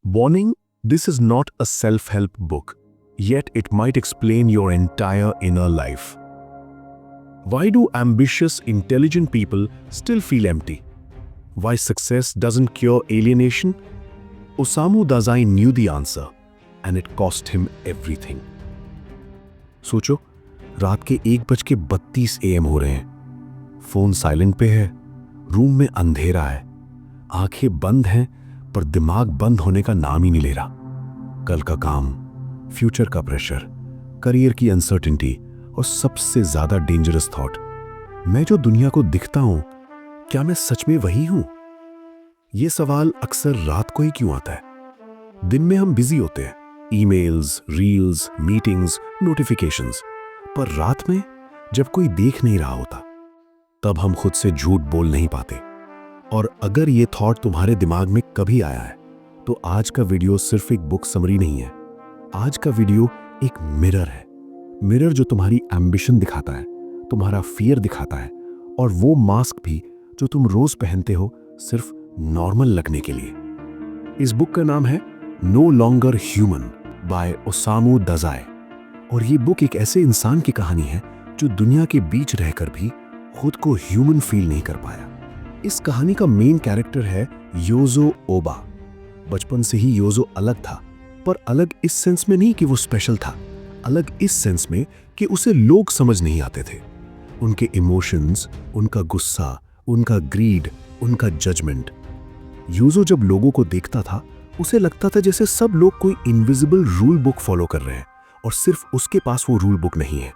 Warning, this is not a self-help book, yet it might explain your entire inner life. Why do ambitious, intelligent people still feel empty? Why success doesn't cure alienation? Osamu Dazai knew the answer, and it cost him everything. सोचो, रात के 1:32 AM हो रहे हैं। Phone silent पे है, room में अंधेरा है, आंखें बंद हैं, पर दिमाग बंद होने का नाम ही नहीं ले रहा। कल का काम, फ्यूचर का प्रेशर, करियर की अनसर्टेनिटी और सबसे ज्यादा डेंजरस थॉट, मैं जो दुनिया को दिखता हूं, क्या मैं सच में वही हूं? यह सवाल अक्सर रात को ही क्यों आता है? दिन में हम बिजी होते हैं, ईमेल्स, रील्स, मीटिंग्स, नोटिफिकेशंस, पर रात में जब कोई देख नहीं रहा होता, तब हम खुद से झूठ बोल नहीं पाते। और अगर ये थॉट तुम्हारे दिमाग में कभी आया है, तो आज का वीडियो सिर्फ एक बुक समरी नहीं है। आज का वीडियो एक मिरर है। मिरर जो तुम्हारी एम्बिशन दिखाता है, तुम्हारा फियर दिखाता है, और वो मास्क भी जो तुम रोज पहनते हो सिर्फ नॉर्मल लगने के लिए। इस बुक का नाम है no longer human by Osamu Dazai. और ये बुक एक ऐसे इंसान की कहानी है जो दुनिया के बीच रहकर भी खुद को ह्यूमन फील नहीं कर पाया। इस कहानी का मेन कैरेक्टर है योजो ओबा। बचपन से ही योजो अलग था, पर अलग इस सेंस में नहीं कि वो स्पेशल था, अलग इस सेंस में कि उसे लोग समझ नहीं आते थे। उनके इमोशंस, उनका गुस्सा, उनका ग्रीड, उनका जजमेंट। योजो जब लोगों को देखता था, उसे लगता था जैसे सब लोग कोई इनविजिबल रूल बुक फॉलो कर रहे हैं और सिर्फ उसके पास वो रूल बुक नहीं है।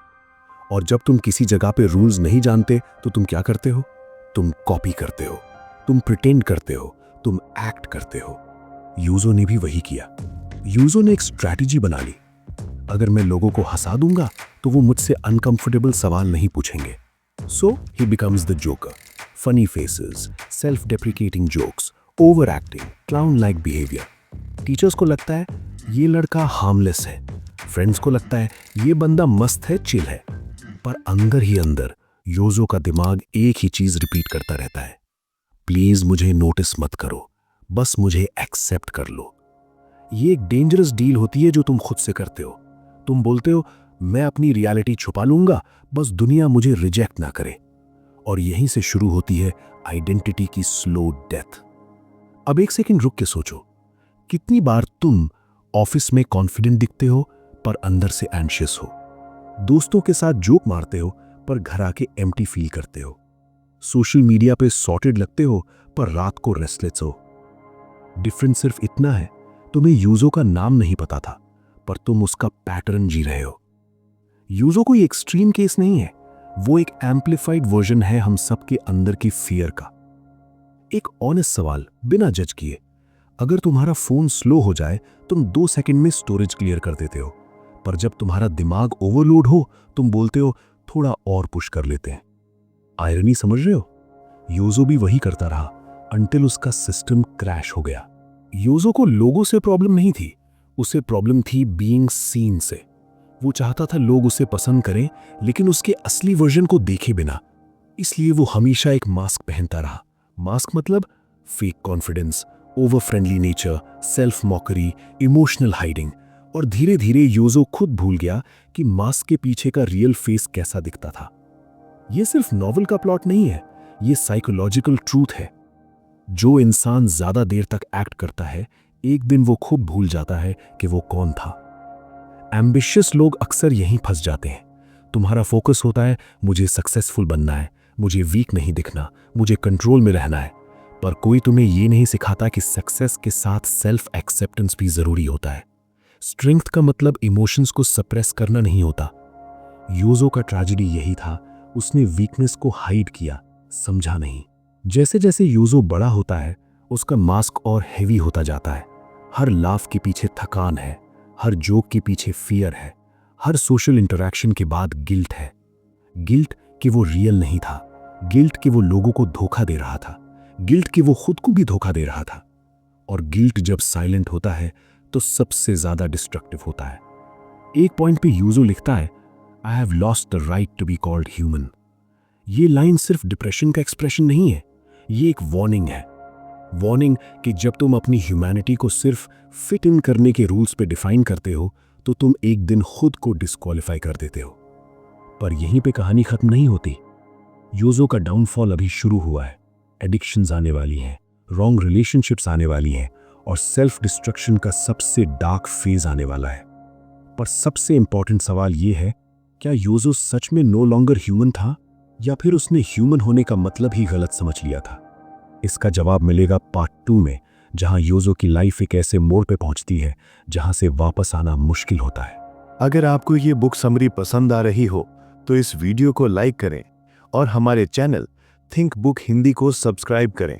और जब तुम किसी जगह पे रूल्स नहीं जानते तो तुम क्या करते हो? तुम कॉपी करते हो, तुम प्रिटेंड करते हो, तुम एक्ट करते हो। यूजो ने भी वही किया। यूजो ने एक स्ट्रैटेजी बना ली। अगर मैं लोगों को हंसा दूंगा तो वो मुझसे अनकंफर्टेबल सवाल नहीं पूछेंगे। So he becomes the joker. Funny faces, self deprecating jokes, over acting, clown like behaviour. Teachers को लगता है ये लड़का हार्मलेस है, फ्रेंड्स को लगता है ये बंदा मस्त है, चिल है, पर अंदर ही अंदर योजो का दिमाग एक ही चीज रिपीट करता रहता है, प्लीज मुझे नोटिस मत करो, बस मुझे एक्सेप्ट कर लो। ये एक डेंजरस डील होती है जो तुम खुद से करते हो। तुम बोलते हो मैं अपनी रियलिटी छुपा लूंगा, बस दुनिया मुझे रिजेक्ट ना करे। और यहीं से शुरू होती है आइडेंटिटी की स्लो डेथ। अब एक सेकंड रुक के सोचो, कितनी बार तुम ऑफिस में कॉन्फिडेंट दिखते हो पर अंदर से एंशियस हो? दोस्तों के साथ जोक मारते हो पर घर आके एम्प्टी फील करते हो? सोशल मीडिया पे सॉर्टेड लगते हो पर रात को रेस्टलेस हो? डिफरेंस सिर्फ इतना है, तुम्हें यूजो का नाम नहीं पता था, पर तुम उसका पैटर्न जी रहे हो। यूजो कोई एक्सट्रीम केस नहीं है, वो एक एम्प्लीफाइड वर्जन है हम सबके अंदर की फियर का। एक ऑनेस्ट सवाल बिना जज किए, अगर तुम्हारा फोन स्लो हो जाए, तुम 2 सेकंड में स्टोरेज क्लियर कर देते हो, पर जब तुम्हारा दिमाग ओवरलोड हो, तुम बोलते हो थोड़ा और पुश कर लेते हैं। आयरनी समझ रहे हो? योजो भी वही करता रहा अंटिल उसका सिस्टम क्रैश हो गया। योजो को लोगों से प्रॉब्लम नहीं थी, उसे प्रॉब्लम थी बीइंग सीन से। वो चाहता था लोग उसे पसंद करें, लेकिन उसके असली वर्जन को देखे बिना। इसलिए वो हमेशा एक मास्क पहनता रहा। मास्क मतलब fake confidence, over friendly nature, self mockery, emotional hiding. और धीरे धीरे योजो खुद भूल गया कि मास्क के पीछे का रियल फेस कैसा दिखता था। ये सिर्फ नॉवेल का प्लॉट नहीं है, ये साइकोलॉजिकल ट्रूथ है। जो इंसान ज्यादा देर तक एक्ट करता है, एक दिन वो खुद भूल जाता है कि वो कौन था। एम्बिशियस लोग अक्सर यहीं फंस जाते हैं। तुम्हारा फोकस होता है मुझे सक्सेसफुल बनना है, मुझे वीक नहीं दिखना, मुझे कंट्रोल में रहना है, पर कोई तुम्हें ये नहीं सिखाता कि सक्सेस के साथ सेल्फ एक्सेप्टेंस भी जरूरी होता है। स्ट्रेंथ का मतलब इमोशंस को सप्रेस करना नहीं होता। योजो का ट्रेजेडी यही था, उसने वीकनेस को हाइड किया, समझा नहीं। जैसे जैसे योजो बड़ा होता है, उसका मास्क और हेवी होता जाता है। हर लाफ के पीछे थकान है, हर जोक के पीछे फियर है, हर सोशल इंटरेक्शन के बाद गिल्ट है। गिल्ट कि वो रियल नहीं था, गिल्ट कि वो लोगों को धोखा दे रहा था, गिल्ट कि वो खुद को भी धोखा दे रहा था। और गिल्ट जब साइलेंट होता है तो सबसे ज्यादा डिस्ट्रक्टिव होता है। एक पॉइंट पे यूजो लिखता है, I have lost the right to be called human. ये लाइन सिर्फ डिप्रेशन का एक्सप्रेशन नहीं है, ये एक वार्निंग है। वार्निंग कि जब तुम अपनी ह्यूमैनिटी को सिर्फ फिट इन करने के रूल्स पे डिफाइन करते हो तो तुम एक दिन खुद को डिस्क्वालीफाई कर देते हो। पर यहीं पे कहानी खत्म नहीं होती। यूजो का डाउनफॉल अभी शुरू हुआ है। एडिक्शंस आने वाली हैं, रॉन्ग रिलेशनशिप्स आने वाली हैं और सेल्फ डिस्ट्रक्शन का सबसे डार्क फेज आने वाला है। पर सबसे इंपॉर्टेंट सवाल यह है, क्या यूजो सच में नो लॉन्गर ह्यूमन था या फिर उसने ह्यूमन होने का मतलब ही गलत समझ लिया था? इसका जवाब मिलेगा पार्ट 2 में, जहां यूजो की लाइफ एक ऐसे मोड़ पे पहुंचती है जहां से वापस आना मुश्किल होता है। अगर आपको ये बुक समरी पसंद आ रही हो तो इस वीडियो को लाइक करें और हमारे चैनल थिंक बुक हिंदी को सब्सक्राइब करें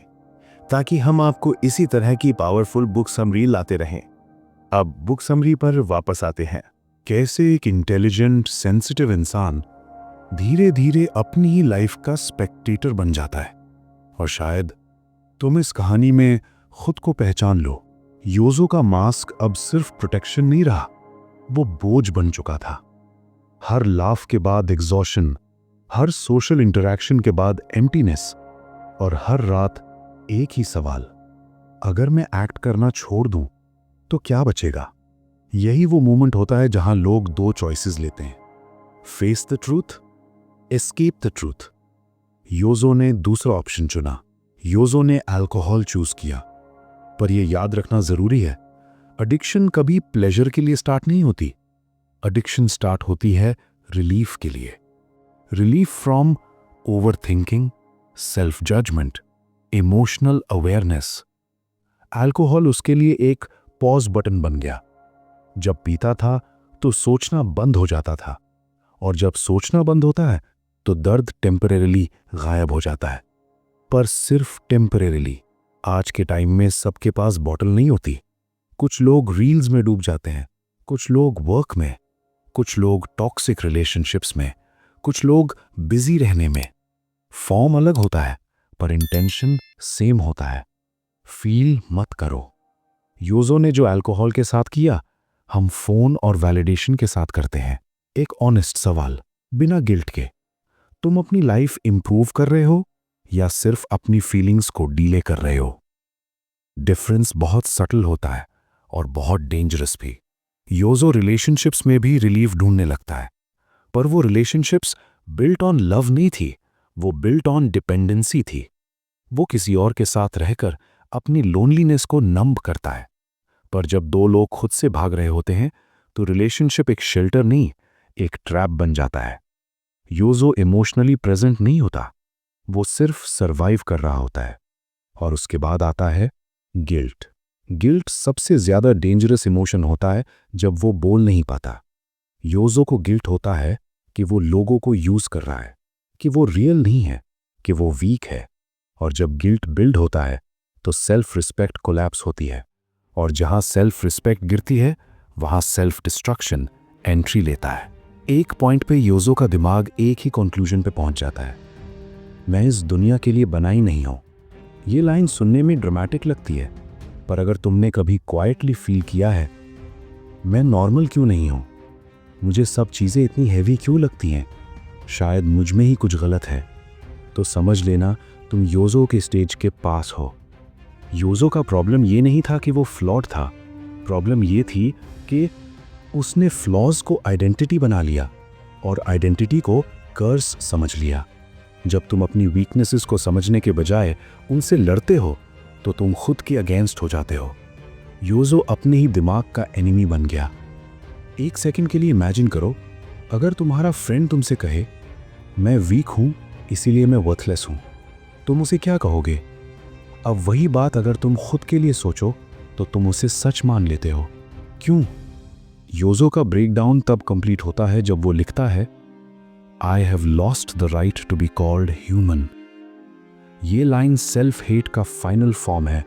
ताकि हम आपको इसी तरह की पावरफुल बुक समरी लाते रहें। अब बुक समरी पर वापस आते हैं। कैसे एक इंटेलिजेंट, सेंसिटिव इंसान धीरे धीरे अपनी ही लाइफ का स्पेक्टेटर बन जाता है। और शायद तुम इस कहानी में खुद को पहचान लो। यूजो का मास्क अब सिर्फ प्रोटेक्शन नहीं रहा, वो बोझ बन चुका था। हर लाफ के बाद एग्जॉशन, हर सोशल इंटरैक्शन के बाद एम्प्टीनेस और हर रात एक ही सवाल, अगर मैं एक्ट करना छोड़ दूं तो क्या बचेगा? यही वो मोमेंट होता है जहां लोग दो चॉइसेस लेते हैं, face the truth, escape the truth. Yozo ने दूसरा ऑप्शन चुना। यूजो ने अल्कोहल चूज किया। पर यह याद रखना जरूरी है, एडिक्शन कभी प्लेजर के लिए स्टार्ट नहीं होती। एडिक्शन स्टार्ट होती है रिलीफ के लिए। Relief from over thinking, self judgement, emotional awareness. Alcohol उसके लिए एक पॉज बटन बन गया। जब पीता था तो सोचना बंद हो जाता था, और जब सोचना बंद होता है तो दर्द टेम्परेरीली गायब हो जाता है। पर सिर्फ टेम्परेरीली। आज के टाइम में सबके पास बॉटल नहीं होती। कुछ लोग रील्स में डूब जाते हैं, कुछ लोग वर्क में, कुछ लोग टॉक्सिक रिलेशनशिप्स में, कुछ लोग बिजी रहने में। फॉर्म अलग होता है पर इंटेंशन सेम होता है, फील मत करो। यूजो ने जो अल्कोहल के साथ किया, हम फोन और वैलिडेशन के साथ करते हैं। एक ऑनेस्ट सवाल, बिना गिल्ट के, तुम अपनी लाइफ इंप्रूव कर रहे हो या सिर्फ अपनी फीलिंग्स को डीले कर रहे हो? डिफरेंस बहुत सटल होता है और बहुत डेंजरस भी। यूजो रिलेशनशिप्स में भी रिलीफ ढूंढने लगता है, पर वो रिलेशनशिप्स बिल्ट ऑन लव नहीं थी, वो बिल्ट ऑन डिपेंडेंसी थी। वो किसी और के साथ रहकर अपनी लोनलीनेस को नंब करता है। पर जब दो लोग खुद से भाग रहे होते हैं तो रिलेशनशिप एक शेल्टर नहीं, एक ट्रैप बन जाता है। यूजो इमोशनली प्रेजेंट नहीं होता, वो सिर्फ सरवाइव कर रहा होता है। और उसके बाद आता है गिल्ट। गिल्ट सबसे ज्यादा डेंजरस इमोशन होता है जब वो बोल नहीं पाता। यूजो को गिल्ट होता है कि वो लोगों को यूज कर रहा है, कि वो रियल नहीं है, कि वो वीक है। और जब गिल्ट बिल्ड होता है तो सेल्फ रिस्पेक्ट कोलैप्स होती है, और जहां सेल्फ रिस्पेक्ट गिरती है वहां सेल्फ डिस्ट्रक्शन एंट्री लेता है। एक पॉइंट पे यूजो का दिमाग एक ही कंक्लूजन पे पहुंच जाता है, मैं इस दुनिया के लिए बना ही नहीं हूं। ये लाइन सुनने में ड्रामेटिक लगती है, पर अगर तुमने कभी क्वाइटली फील किया है, मैं नॉर्मल क्यों नहीं हूं, मुझे सब चीजें इतनी हैवी क्यों लगती हैं, शायद मुझ में ही कुछ गलत है, तो समझ लेना तुम यूजो के स्टेज के पास हो। यूजो का प्रॉब्लम ये नहीं था कि वो फ्लॉड था, प्रॉब्लम ये थी कि उसने फ्लॉज को आइडेंटिटी बना लिया और आइडेंटिटी को कर्स समझ लिया। जब तुम अपनी वीकनेसेस को समझने के बजाय उनसे लड़ते हो तो तुम खुद के अगेंस्ट हो जाते हो। यूजो अपने ही दिमाग का एनिमी बन गया। एक सेकंड के लिए इमेजिन करो, अगर तुम्हारा फ्रेंड तुमसे कहे मैं वीक हूं इसीलिए मैं वर्थलेस हूं, तुम उसे क्या कहोगे? अब वही बात अगर तुम खुद के लिए सोचो तो तुम उसे सच मान लेते हो। क्यों? यूजो का ब्रेकडाउन तब कंप्लीट होता है जब वो लिखता है, I have lost the right to be called human. ये लाइन सेल्फ हेट का फाइनल फॉर्म है।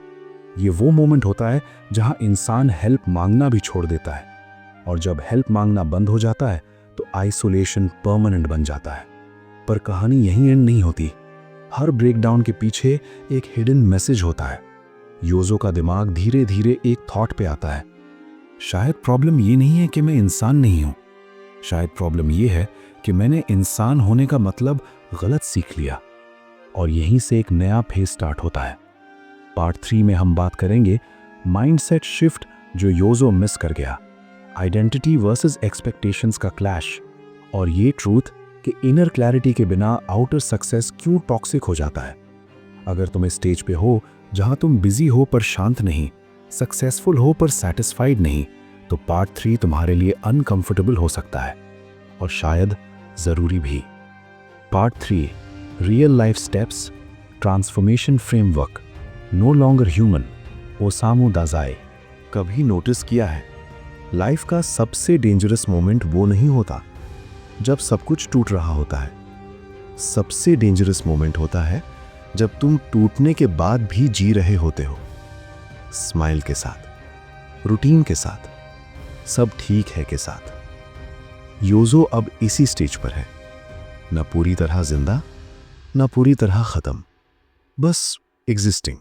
ये वो मोमेंट होता है जहां इंसान हेल्प मांगना भी छोड़ देता है, और जब हेल्प मांगना बंद हो जाता है तो आइसोलेशन परमानेंट बन जाता है। पर कहानी यहीं एंड नहीं होती। हर ब्रेकडाउन के पीछे एक हिडन मैसेज होता है। यूजो का दिमाग धीरे धीरे एक थॉट पे आता है, शायद प्रॉब्लम ये नहीं है कि मैं इंसान नहीं हूं, शायद प्रॉब्लम ये है कि मैंने इंसान होने का मतलब गलत सीख लिया। और यहीं से एक नया फेज स्टार्ट होता है। पार्ट 3 में हम बात करेंगे माइंडसेट शिफ्ट जो योजो मिस कर गया, आइडेंटिटी वर्सेस एक्सपेक्टेशंस का क्लैश, और ये ट्रूथ कि इनर क्लैरिटी के बिना आउटर सक्सेस क्यों टॉक्सिक हो जाता है। अगर तुम इस स्टेज पे हो जहां तुम बिजी हो पर शांत नहीं, सक्सेसफुल हो पर सेटिस्फाइड नहीं, तो पार्ट 3 तुम्हारे लिए अनकंफर्टेबल हो सकता है और शायद जरूरी भी। Part 3, real life steps, transformation framework, no longer human, Osamu Dazai. कभी नोटिस किया है, लाइफ का सबसे डेंजरस मोमेंट वो नहीं होता जब सब कुछ टूट रहा होता है। सबसे डेंजरस मोमेंट होता है जब तुम टूटने के बाद भी जी रहे होते हो, स्माइल के साथ, रूटीन के साथ, सब ठीक है के साथ। योजो अब इसी स्टेज पर है, न पूरी तरह जिंदा, न पूरी तरह खत्म, बस एग्जिस्टिंग।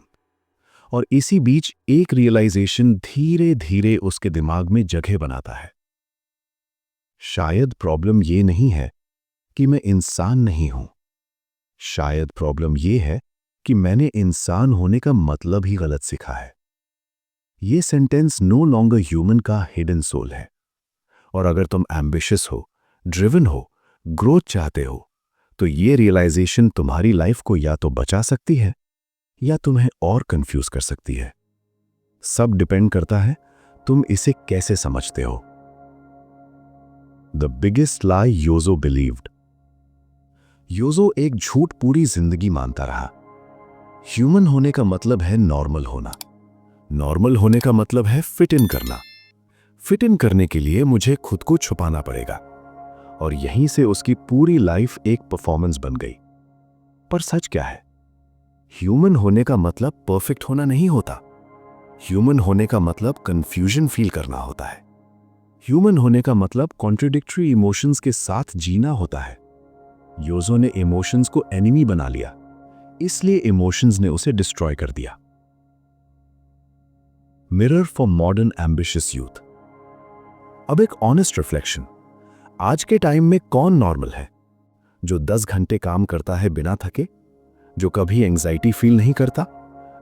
और इसी बीच एक रियलाइजेशन धीरे धीरे उसके दिमाग में जगह बनाता है। शायद प्रॉब्लम ये नहीं है कि मैं इंसान नहीं हूं, शायद प्रॉब्लम ये है कि मैंने इंसान होने का मतलब ही गलत सीखा है। ये सेंटेंस नो लॉन्गर ह्यूमन का हिडन सोल है। और अगर तुम एम्बिशियस हो, ड्रिवन हो, ग्रोथ चाहते हो, तो ये रियलाइजेशन तुम्हारी लाइफ को या तो बचा सकती है या तुम्हें और कंफ्यूज कर सकती है। सब डिपेंड करता है तुम इसे कैसे समझते हो। The biggest lie Yozo believed. Yozo एक झूठ पूरी जिंदगी मानता रहा। ह्यूमन होने का मतलब है नॉर्मल होना, नॉर्मल होने का मतलब है फिट इन करना, फिट इन करने के लिए मुझे खुद को छुपाना पड़ेगा। और यहीं से उसकी पूरी लाइफ एक परफॉर्मेंस बन गई। पर सच क्या है? ह्यूमन होने का मतलब परफेक्ट होना नहीं होता। ह्यूमन होने का मतलब कंफ्यूजन फील करना होता है। ह्यूमन होने का मतलब कॉन्ट्रडिक्टरी इमोशंस के साथ जीना होता है। योजो ने इमोशंस को एनिमी बना लिया, इसलिए इमोशंस ने उसे डिस्ट्रॉय कर दिया। Mirror for modern ambitious youth. अब एक ऑनेस्ट रिफ्लेक्शन, आज के टाइम में कौन नॉर्मल है? जो 10 घंटे काम करता है बिना थके, जो कभी एंजाइटी फील नहीं करता,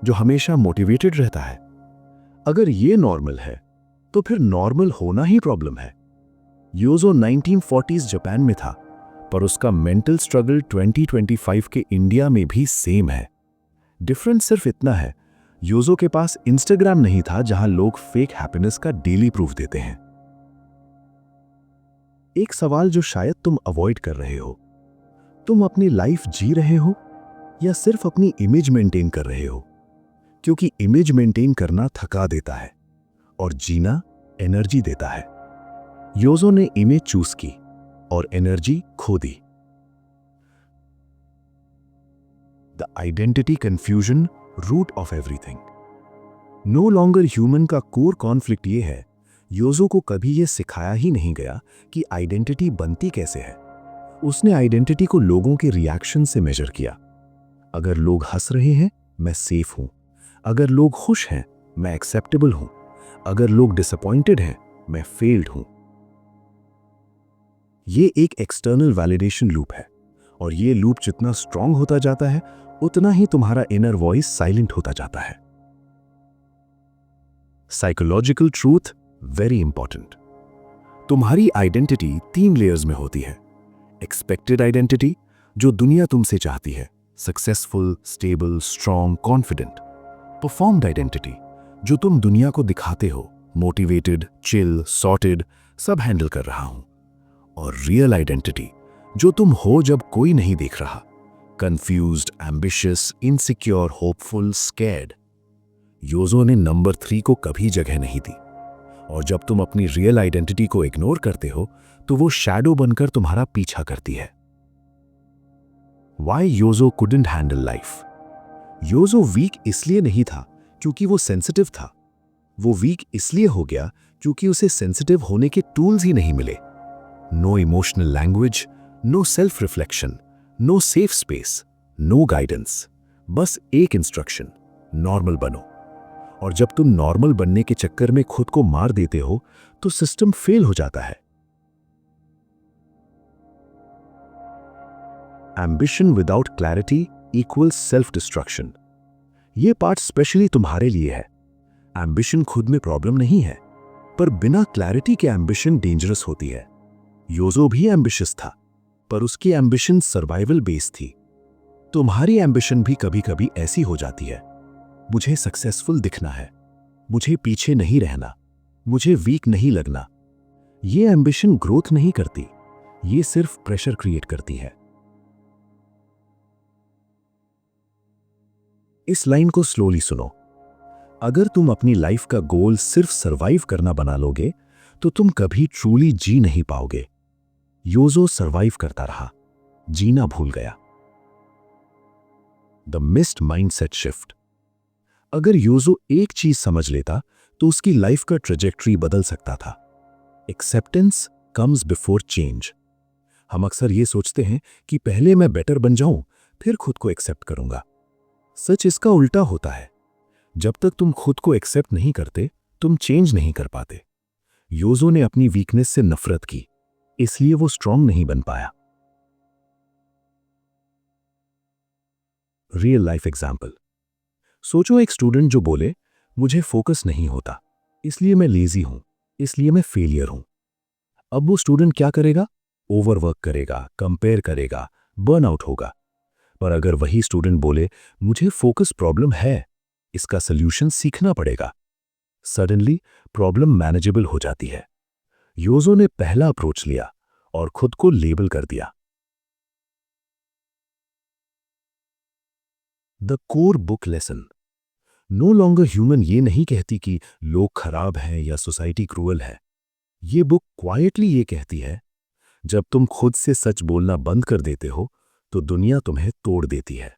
जो हमेशा मोटिवेटेड रहता है। अगर ये नॉर्मल है तो फिर नॉर्मल होना ही प्रॉब्लम है। योजो 1940s जापान में था, पर उसका मेंटल स्ट्रगल 2025 के इंडिया में भी सेम है। डिफरेंस सिर्फ इतना है, योजो के पास इंस्टाग्राम नहीं था जहां लोग फेक हैप्पीनेस का डेली प्रूफ देते हैं। एक सवाल जो शायद तुम अवॉइड कर रहे हो, तुम अपनी लाइफ जी रहे हो या सिर्फ अपनी इमेज मेंटेन कर रहे हो? क्योंकि इमेज मेंटेन करना थका देता है और जीना एनर्जी देता है। योजो ने इमेज चूज की और एनर्जी खो दी। The identity confusion, root of everything. No longer human का कोर कॉन्फ्लिक्ट ये है, योजो को कभी यह सिखाया ही नहीं गया कि आइडेंटिटी बनती कैसे है। उसने आइडेंटिटी को लोगों के रिएक्शन से मेजर किया। अगर लोग हंस रहे हैं, मैं सेफ हूं। अगर लोग खुश हैं, मैं एक्सेप्टेबल हूं। अगर लोग डिसअपॉइंटेड हैं, मैं फेल्ड हूं। ये एक एक्सटर्नल वैलिडेशन लूप है, और ये लूप जितना स्ट्रांग होता जाता है, उतना ही तुम्हारा इनर वॉइस साइलेंट होता जाता है। Psychological truth very important. तुम्हारी आइडेंटिटी 3 लेयर्स में होती है। एक्सपेक्टेड आइडेंटिटी, जो दुनिया तुमसे चाहती है, successful, stable, strong, confident. Performed identity, जो तुम दुनिया को दिखाते हो, मोटिवेटेड, चिल, सॉर्टेड, सब हैंडल कर रहा हूं। और रियल आइडेंटिटी, जो तुम हो जब कोई नहीं देख रहा, confused, ambitious, insecure, hopeful, scared. Yozo ने नंबर 3 को कभी जगह नहीं दी। और जब तुम अपनी रियल आइडेंटिटी को इग्नोर करते हो, तो वो शैडो बनकर तुम्हारा पीछा करती है। Why Yozo couldn't handle life? Yozo weak इसलिए नहीं था क्योंकि वो सेंसिटिव था। वो वीक इसलिए हो गया क्योंकि उसे सेंसिटिव होने के टूल्स ही नहीं मिले। No emotional language, no self reflection, no safe space, no guidance. बस एक इंस्ट्रक्शन, नॉर्मल बनो। और जब तुम नॉर्मल बनने के चक्कर में खुद को मार देते हो, तो सिस्टम फेल हो जाता है। Ambition without clarity equals self destruction. ये पार्ट स्पेशली तुम्हारे लिए है। एम्बिशन खुद में प्रॉब्लम नहीं है, पर बिना क्लैरिटी के एम्बिशन डेंजरस होती है। योजो भी एम्बिशियस था, पर उसकी एम्बिशन सर्वाइवल बेस्ड थी। तुम्हारी एम्बिशन भी कभी कभी ऐसी हो जाती है, मुझे सक्सेसफुल दिखना है, मुझे पीछे नहीं रहना, मुझे वीक नहीं लगना। ये एम्बिशन ग्रोथ नहीं करती, ये सिर्फ प्रेशर क्रिएट करती है। इस लाइन को स्लोली सुनो। अगर तुम अपनी लाइफ का गोल सिर्फ सरवाइव करना बना लोगे तो तुम कभी ट्रूली जी नहीं पाओगे। योजो सरवाइव करता रहा, जीना भूल गया। The missed mindset shift. अगर योजो एक चीज समझ लेता तो उसकी लाइफ का ट्रेजेक्टरी बदल सकता था। Acceptance comes before change. हम अक्सर ये सोचते हैं कि पहले मैं बेटर बन जाऊं, फिर खुद को एक्सेप्ट करूंगा। सच इसका उल्टा होता है। जब तक तुम खुद को एक्सेप्ट नहीं करते, तुम चेंज नहीं कर पाते। योजो ने अपनी वीकनेस से नफरत की, इसलिए वो स्ट्रांग नहीं बन पाया। Real life example. सोचो एक स्टूडेंट जो बोले, मुझे फोकस नहीं होता, इसलिए मैं लेजी हूं, इसलिए मैं फेलियर हूं। अब वो स्टूडेंट क्या करेगा? ओवरवर्क करेगा, कंपेयर करेगा, बर्नआउट होगा। पर अगर वही स्टूडेंट बोले, मुझे फोकस प्रॉब्लम है, इसका सल्यूशन सीखना पड़ेगा, सडनली प्रॉब्लम मैनेजेबल हो जाती है। योजो ने पहला अप्रोच लिया और खुद को लेबल कर दिया। The core book lesson. No longer human ये नहीं कहती कि लोग खराब हैं या सोसाइटी क्रूअल है। ये बुक क्वाइटली ये कहती है, जब तुम खुद से सच बोलना बंद कर देते हो तो दुनिया तुम्हें तोड़ देती है।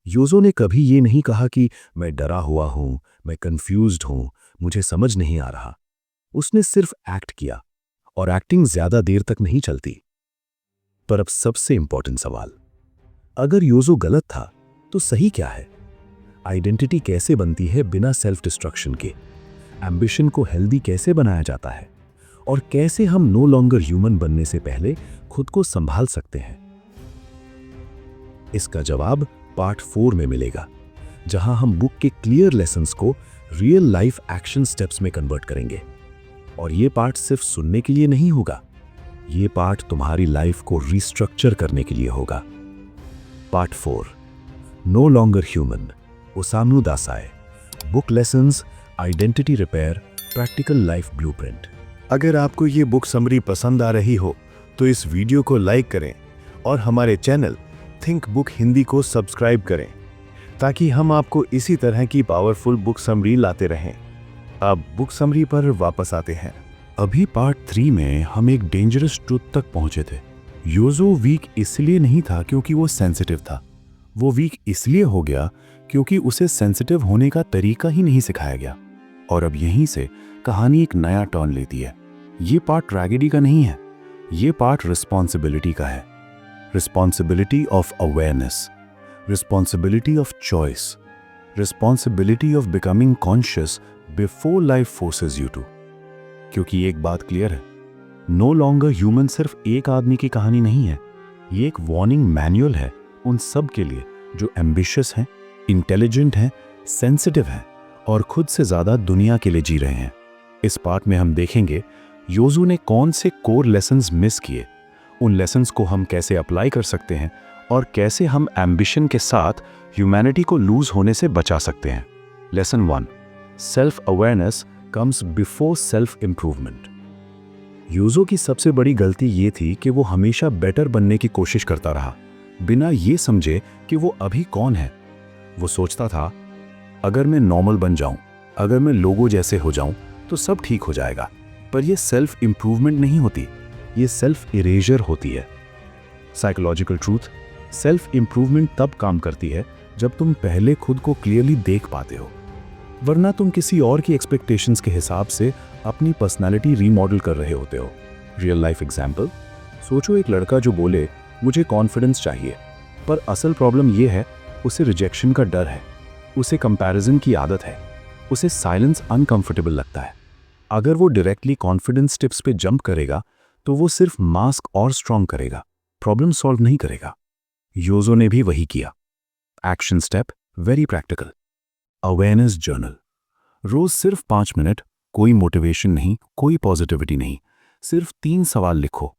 योजो ने कभी ये नहीं कहा कि मैं डरा हुआ हूं, मैं कंफ्यूज्ड हूं, मुझे समझ नहीं आ रहा। उसने सिर्फ एक्ट किया, और एक्टिंग ज्यादा देर तक नहीं चलती। पर अब सबसे इंपॉर्टेंट सवाल, अगर योजो गलत था तो सही क्या है? आइडेंटिटी कैसे बनती है बिना सेल्फ डिस्ट्रक्शन के? एम्बिशन को हेल्दी कैसे बनाया जाता है? और कैसे हम नो लॉन्गर ह्यूमन बनने से पहले खुद को संभाल सकते हैं? इसका जवाब पार्ट 4 में मिलेगा, जहां हम बुक के क्लियर लेसन्स को रियल लाइफ एक्शन स्टेप्स में कन्वर्ट करेंगे। और ये पार्ट सिर्फ सुनने के लिए नहीं होगा, ये पार्ट तुम्हारी लाइफ को रिस्ट्रक्चर करने के लिए होगा। Part 4, no longer human, Osamu Dazai, book lessons, identity repair, practical life blueprint. अगर आपको ये बुक समरी पसंद आ रही हो तो इस वीडियो को लाइक करें और हमारे चैनल थिंक बुक हिंदी को सब्सक्राइब करें, ताकि हम आपको इसी तरह की पावरफुल बुक समरी लाते रहें। अब बुक समरी पर वापस आते हैं। अभी पार्ट 3 में हम एक डेंजरस ट्रूथ तक पहुंचे थे। योजो वीक इसलिए नहीं था क्योंकि वो सेंसिटिव था, वो वीक इसलिए हो गया क्योंकि उसे सेंसिटिव होने का तरीका ही नहीं सिखाया गया। और अब यहीं से कहानी एक नया टर्न लेती है। ये पार्ट ट्रेजेडी का नहीं है, ये पार्ट रिस्पॉन्सिबिलिटी का है। Responsibility of awareness, responsibility of choice, responsibility of becoming conscious before life forces you to. क्योंकि एक बात क्लियर है, नो लॉन्गर ह्यूमन सिर्फ एक आदमी की कहानी नहीं है, ये एक वार्निंग मैनुअल है उन सब के लिए जो एम्बिशियस हैं, इंटेलिजेंट हैं, सेंसिटिव हैं और खुद से ज्यादा दुनिया के लिए जी रहे हैं। इस पार्ट में हम देखेंगे योजो ने कौन से कोर लेसन्स मिस किए, उन लेसन्स को हम कैसे अप्लाई कर सकते हैं और कैसे हम एम्बिशन के साथ ह्यूमैनिटी को लूज होने से बचा सकते हैं। Lesson 1, self awareness comes before self improvement. Yozo की सबसे बड़ी गलती ये थी कि वो हमेशा बेटर बनने की कोशिश करता रहा, बिना ये समझे कि वो अभी कौन है। वो सोचता था, अगर मैं नॉर्मल बन जाऊं, अगर मैं लोगों जैसे हो जाऊं तो सब ठीक हो जाएगा। पर ये सेल्फ इंप्रूवमेंट नहीं होती, ये सेल्फ इरेजर होती है। साइकोलॉजिकल ट्रूथ, सेल्फ इंप्रूवमेंट तब काम करती है जब तुम पहले खुद को क्लियरली देख पाते हो, वरना तुम किसी और की एक्सपेक्टेशंस के हिसाब से अपनी पर्सनालिटी रीमॉडल कर रहे होते हो। रियल लाइफ एग्जाम्पल, सोचो एक लड़का जो बोले मुझे कॉन्फिडेंस चाहिए, पर असल प्रॉब्लम ये है उसे रिजेक्शन का डर है, उसे कंपैरिजन की आदत है, उसे साइलेंस अनकंफर्टेबल लगता है। अगर वो डायरेक्टली कॉन्फिडेंस टिप्स पे जंप करेगा तो वो सिर्फ मास्क और स्ट्रॉन्ग करेगा, प्रॉब्लम सॉल्व नहीं करेगा। योजो ने भी वही किया। Action step very practical, awareness journal. रोज सिर्फ 5 मिनट, कोई मोटिवेशन नहीं, कोई पॉजिटिविटी नहीं, सिर्फ 3 सवाल लिखो।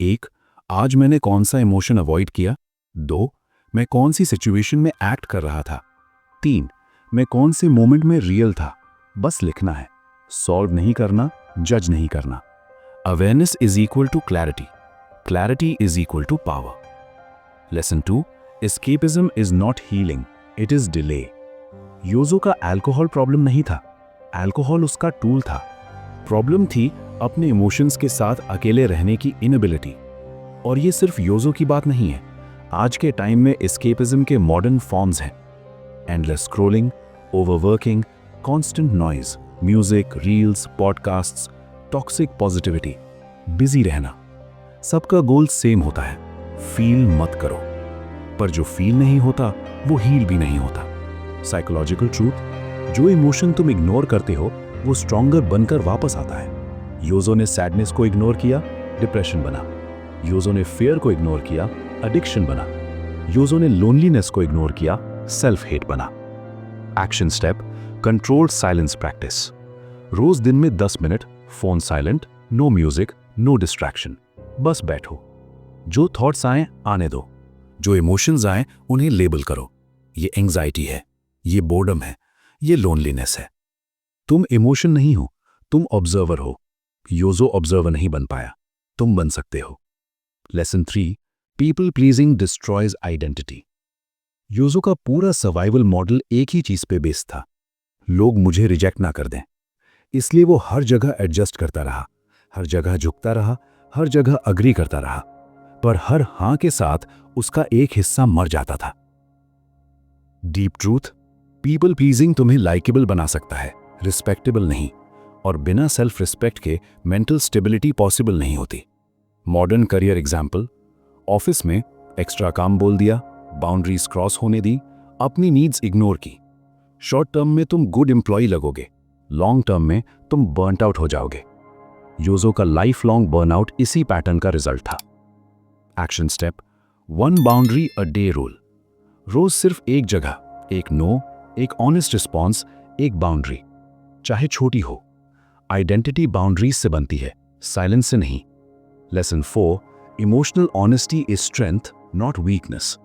1, आज मैंने कौन सा इमोशन अवॉइड किया। 2, मैं कौन सी सिचुएशन में एक्ट कर रहा था। 3, मैं कौन से मोमेंट में रियल था। बस लिखना है, सॉल्व नहीं करना, जज नहीं करना। Awareness is equal to clarity, clarity is equal to power. Lesson 2, escapism is not healing, it is delay. Yozo का अल्कोहल प्रॉब्लम नहीं था, अल्कोहल उसका टूल था। प्रॉब्लम थी अपने इमोशंस के साथ अकेले रहने की इनएबिलिटी। और ये सिर्फ योजो की बात नहीं है, आज के टाइम में एस्केपिज्म के मॉडर्न फॉर्म्स हैं। Endless scrolling, overworking, constant noise, music, reels, podcasts, toxic positivity, busy रहना। सबका गोल सेम होता है, फील मत करो। पर जो फील नहीं होता वो हील भी नहीं होता। साइकोलॉजिकल ट्रूथ, जो इमोशन तुम इग्नोर करते हो वो स्ट्रॉन्गर बनकर वापस आता है। योजो ने सैडनेस को इग्नोर किया, डिप्रेशन बना। योजो ने फियर को इग्नोर किया, एडिक्शन बना। योजो ने लोनलीनेस को इग्नोर किया, सेल्फ हेट बना। Action step, controlled silence practice. रोज दिन में 10 minute, phone silent, no music, no distraction, बस बैठो। जो थॉट्स आए आने दो, जो इमोशंस आए उन्हें लेबल करो। ये एंग्जाइटी है, ये बोर्डम है, ये लोनलीनेस है। तुम इमोशन नहीं हो, तुम ऑब्जर्वर हो। योजो ऑब्जर्वर नहीं बन पाया, तुम बन सकते हो। Lesson 3, people pleasing destroys identity. Yozo का पूरा सर्वाइवल मॉडल एक ही चीज पे बेस्ड था, लोग मुझे रिजेक्ट ना कर दें। इसलिए वो हर जगह एडजस्ट करता रहा, हर जगह झुकता रहा, हर जगह अग्री करता रहा। पर हर हां के साथ उसका एक हिस्सा मर जाता था। डीप ट्रूथ, पीपल प्लीजिंग तुम्हें लाइकेबल बना सकता है, रिस्पेक्टेबल नहीं। और बिना सेल्फ रिस्पेक्ट के मेंटल स्टेबिलिटी पॉसिबल नहीं होती। मॉडर्न करियर एग्जाम्पल, ऑफिस में एक्स्ट्रा काम बोल दिया, बाउंड्रीज क्रॉस होने दी, अपनी नीड्स इग्नोर की। शॉर्ट टर्म में तुम गुड एम्प्लॉय लगोगे, लॉन्ग टर्म में तुम बर्नट आउट हो जाओगे। योजो का लाइफ लॉन्ग बर्नआउट इसी पैटर्न का रिजल्ट था। Action step, 1 boundary a day rule. रोज सिर्फ एक जगह, एक नो, एक ऑनेस्ट रिस्पॉन्स, एक बाउंड्री, चाहे छोटी हो। आइडेंटिटी बाउंड्रीज से बनती है, साइलेंस से नहीं। Lesson 4, emotional honesty is strength not weakness.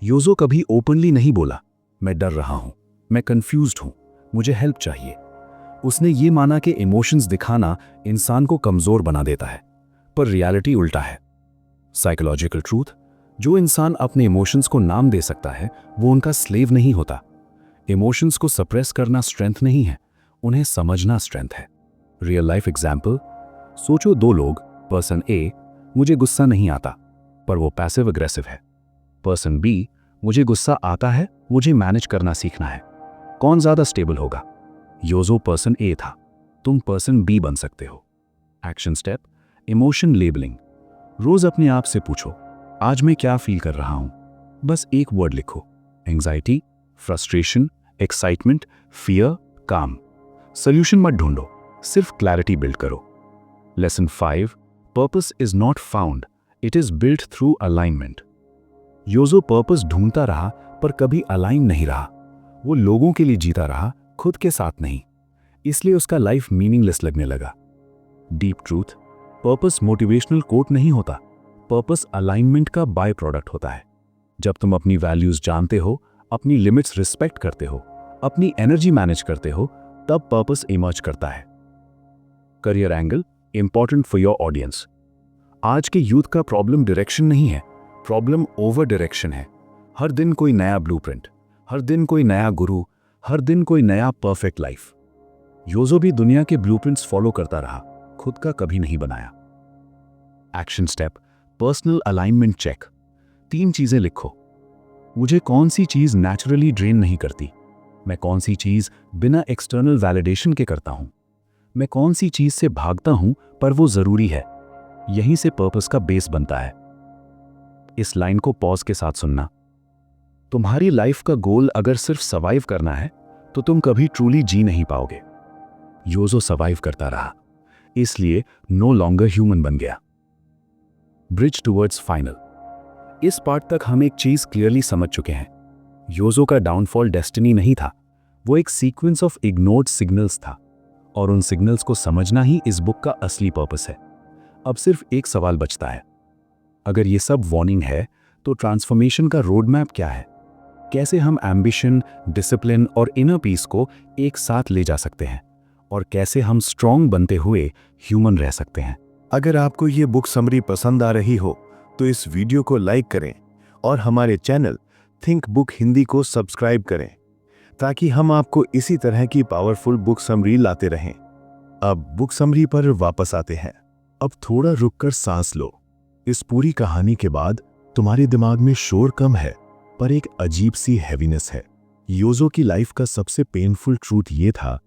Yozo कभी ओपनली नहीं बोला, मैं डर रहा हूं, मैं कंफ्यूज्ड हूं, मुझे हेल्प चाहिए। उसने ये माना कि इमोशंस दिखाना इंसान को कमजोर बना देता है, पर रियलिटी उल्टा है। साइकोलॉजिकल ट्रूथ, जो इंसान अपने इमोशंस को नाम दे सकता है वो उनका स्लेव नहीं होता। इमोशंस को सप्रेस करना स्ट्रेंथ नहीं है, उन्हें समझना स्ट्रेंथ है। रियल लाइफ एग्जाम्पल, सोचो 2 लोग, पर्सन ए, मुझे गुस्सा नहीं आता, पर वो पैसिव अग्रेसिव है। पर्सन बी, मुझे गुस्सा आता है, मुझे मैनेज करना सीखना है। कौन ज्यादा स्टेबल होगा? योजो पर्सन ए था, तुम पर्सन बी बन सकते हो। Action step, emotion labelling. रोज अपने आप से पूछो, आज मैं क्या फील कर रहा हूं? बस एक वर्ड लिखो, anxiety, frustration, excitement, fear, calm. Solution मत ढूंढो, सिर्फ क्लैरिटी बिल्ड करो। Lesson 5, purpose is not found, it is built through alignment. Yozo purpose ढूंढता रहा पर कभी अलाइन नहीं रहा। वो लोगों के लिए जीता रहा, खुद के साथ नहीं। इसलिए उसका लाइफ मीनिंगलेस लगने लगा। Deep truth, purpose motivational quote नहीं होता, पर्पस अलाइनमेंट का बाय प्रोडक्ट होता है। जब तुम अपनी वैल्यूज जानते हो, अपनी लिमिट्स रिस्पेक्ट करते हो, अपनी एनर्जी मैनेज करते हो, तब पर्पस इमर्ज करता है। Career angle, important for your audience. आज के यूथ का प्रॉब्लम डायरेक्शन नहीं है, प्रॉब्लम ओवर डायरेक्शन है। हर दिन कोई नया ब्लूप्रिंट, हर दिन कोई नया गुरु, हर दिन कोई नया परफेक्ट लाइफ। योजो भी दुनिया के ब्लूप्रिंट्स फॉलो करता रहा, खुद का कभी नहीं बनाया। Action step, personal alignment check. 3 चीजें लिखो, मुझे कौन सी चीज नेचुरली ड्रेन नहीं करती, मैं कौन सी चीज बिना एक्सटर्नल वैलिडेशन के करता हूं, मैं कौन सी चीज से भागता हूं पर वो जरूरी है। यहीं से पर्पस का बेस बनता है। इस लाइन को पॉज के साथ सुनना। तुम्हारी लाइफ का गोल अगर सिर्फ सर्वाइव करना है तो तुम कभी ट्रूली जी नहीं पाओगे। योजो सर्वाइव करता रहा, इसलिए नो लॉन्गर ह्यूमन बन गया। Bridge towards final. इस पार्ट तक हम एक चीज क्लियरली समझ चुके हैं, योजो का डाउनफॉल डेस्टिनी नहीं था, वो एक सीक्वेंस ऑफ इग्नोर्ड सिग्नल्स था, और उन सिग्नल्स को समझना ही इस बुक का असली पर्पस है। अब सिर्फ एक सवाल बचता है, अगर ये सब वार्निंग है तो ट्रांसफॉर्मेशन का रोड मैप क्या है? कैसे हम एम्बिशन, डिसिप्लिन और इनर पीस को एक साथ ले जा सकते हैं, और कैसे हम स्ट्रॉन्ग बनते हुए ह्यूमन रह सकते हैं? अगर आपको ये बुक समरी पसंद आ रही हो तो इस वीडियो को लाइक करें और हमारे चैनल थिंक बुक हिंदी को सब्सक्राइब करें, ताकि हम आपको इसी तरह की पावरफुल बुक समरी लाते रहें। अब बुक समरी पर वापस आते हैं। अब थोड़ा रुककर सांस लो। इस पूरी कहानी के बाद तुम्हारे दिमाग में शोर कम है, पर एक अजीब सी हैवीनेस है। योजो की लाइफ का सबसे पेनफुल ट्रूथ ये था,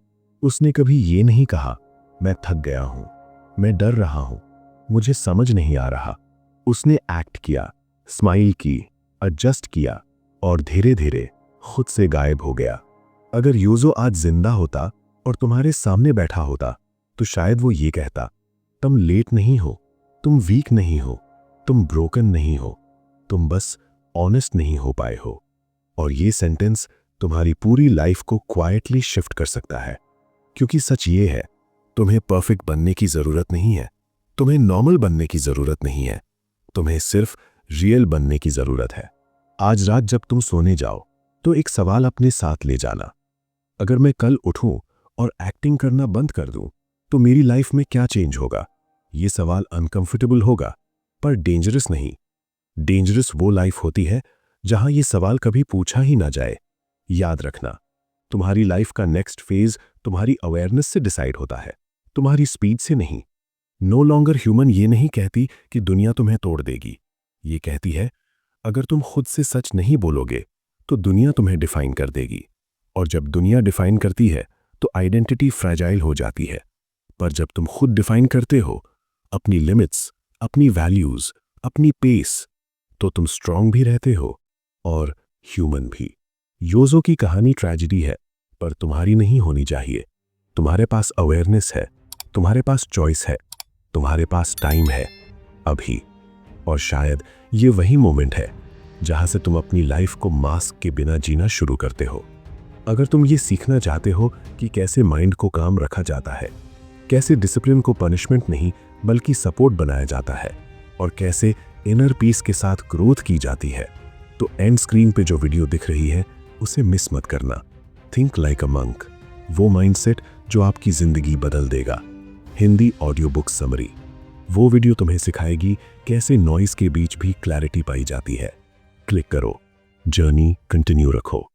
उसने कभी ये नहीं कहा मैं थक गया हूं, मैं डर रहा हूं, मुझे समझ नहीं आ रहा। उसने एक्ट किया, स्माइल की, एडजस्ट किया और धीरे धीरे खुद से गायब हो गया। अगर योजो आज जिंदा होता और तुम्हारे सामने बैठा होता तो शायद वो ये कहता, तुम लेट नहीं हो, तुम वीक नहीं हो, तुम ब्रोकन नहीं हो, तुम बस ऑनेस्ट नहीं हो पाए हो। और ये सेंटेंस तुम्हारी पूरी लाइफ को क्वाइटली शिफ्ट कर सकता है। क्योंकि सच ये है, तुम्हें परफेक्ट बनने की जरूरत नहीं है, तुम्हें नॉर्मल बनने की जरूरत नहीं है, तुम्हें सिर्फ रियल बनने की जरूरत है। आज रात जब तुम सोने जाओ तो एक सवाल अपने साथ ले जाना, अगर मैं कल उठूं और एक्टिंग करना बंद कर दूं तो मेरी लाइफ में क्या चेंज होगा? ये सवाल अनकंफर्टेबल होगा, पर डेंजरस नहीं। डेंजरस वो लाइफ होती है जहां ये सवाल कभी पूछा ही ना जाए। याद रखना, तुम्हारी लाइफ का नेक्स्ट फेज तुम्हारी अवेयरनेस से डिसाइड होता है, तुम्हारी स्पीड से नहीं। नो लॉन्गर ह्यूमन ये नहीं कहती कि दुनिया तुम्हें तोड़ देगी, ये कहती है अगर तुम खुद से सच नहीं बोलोगे तो दुनिया तुम्हें डिफाइन कर देगी। और जब दुनिया डिफाइन करती है तो आइडेंटिटी फ्रैजाइल हो जाती है, पर जब तुम खुद डिफाइन करते हो अपनी लिमिट्स, अपनी वैल्यूज, अपनी पेस, तो तुम स्ट्रांग भी रहते हो और ह्यूमन भी। योजो की कहानी ट्रेजेडी है, पर तुम्हारी नहीं होनी चाहिए। तुम्हारे पास अवेयरनेस है, तुम्हारे पास चॉइस है, तुम्हारे पास टाइम है अभी। और शायद ये वही मोमेंट है जहां से तुम अपनी लाइफ को मास्क के बिना जीना शुरू करते हो। अगर तुम ये सीखना चाहते हो कि कैसे माइंड को काम रखा जाता है, कैसे डिसिप्लिन को पनिशमेंट नहीं बल्कि सपोर्ट बनाया जाता है, और कैसे इनर पीस के साथ ग्रोथ की जाती है, तो एंड स्क्रीन पे जो वीडियो दिख रही है उसे मिस मत करना। थिंक लाइक अ मंक, वो माइंडसेट जो आपकी जिंदगी बदल देगा। हिंदी ऑडियो बुक समरी, वो वीडियो तुम्हें सिखाएगी कैसे नॉइज के बीच भी क्लैरिटी पाई जाती है। क्लिक करो, जर्नी कंटिन्यू रखो।